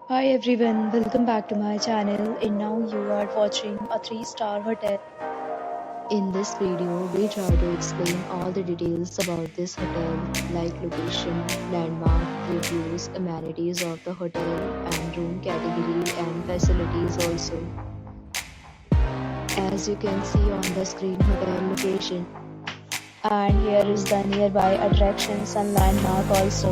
Hi everyone, welcome back to my channel and now you are watching a 3-star hotel. In this video, we try to explain all the details about this hotel, like location, landmark, reviews, amenities of the hotel, and room category and facilities also. As you can see on the screen, hotel location. And here is the nearby attractions and landmark also.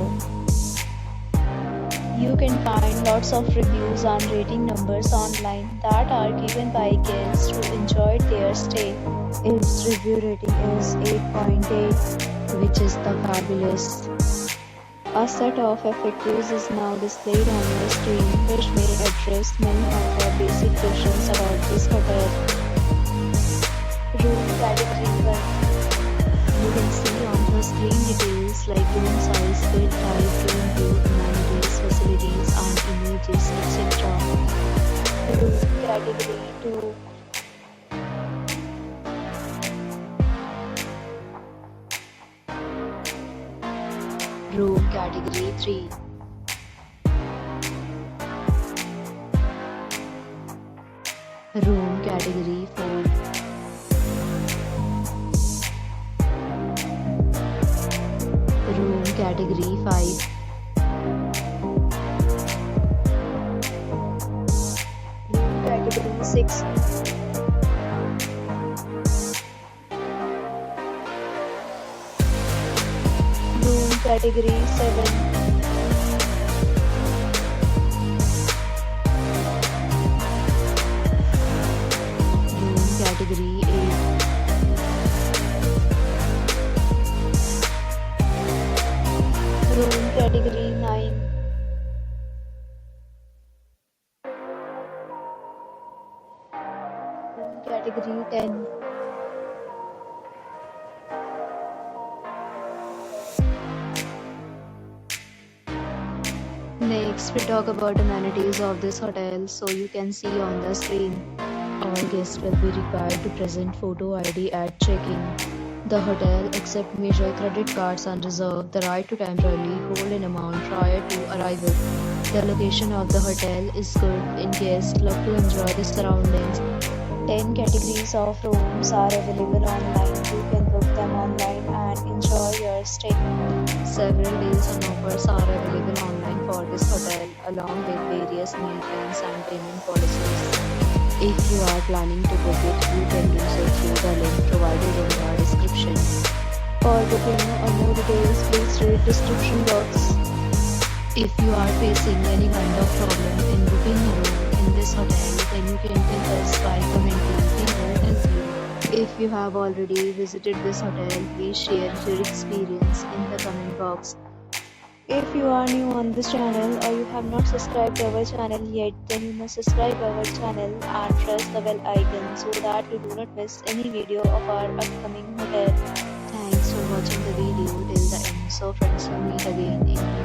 You can find lots of reviews and rating numbers online that are given by guests who enjoyed their stay. Its review rating is 8.8, which is the fabulous. A set of FAQs is now displayed on your screen, which may address many of the basic questions about this hotel. Room category 1. You can see on the screen details like room size, bed type, room view, amenities, facilities, and images, etc. Room category 2. Room category 3. Room category 4. Room category 5. Room category 6. Room category 7. Room category 8. Room category 9. Room category 10. Next, we talk about amenities of this hotel, so you can see on the screen. All guests will be required to present photo ID at check-in. The hotel accepts major credit cards and reserves the right to temporarily hold an amount prior to arrival. The location of the hotel is good and guests love to enjoy the surroundings. 10 categories of rooms are available online. You can book them online and enjoy your stay. Several deals and offers are available online for this hotel, along with various meal plans and payment policies. If you are planning to book it, you can do so through the link provided in the description. For booking or more details, please read description box. If you are facing any kind of problem in booking a room in this hotel, then you can tell us by commenting. We will help you. If you have already visited this hotel, please share your experience in the comment box. If you are new on this channel or you have not subscribed our channel yet, then you must subscribe our channel and press the bell icon so that you do not miss any video of our upcoming hotel. Thanks for watching the video till the end. So friends, will meet again in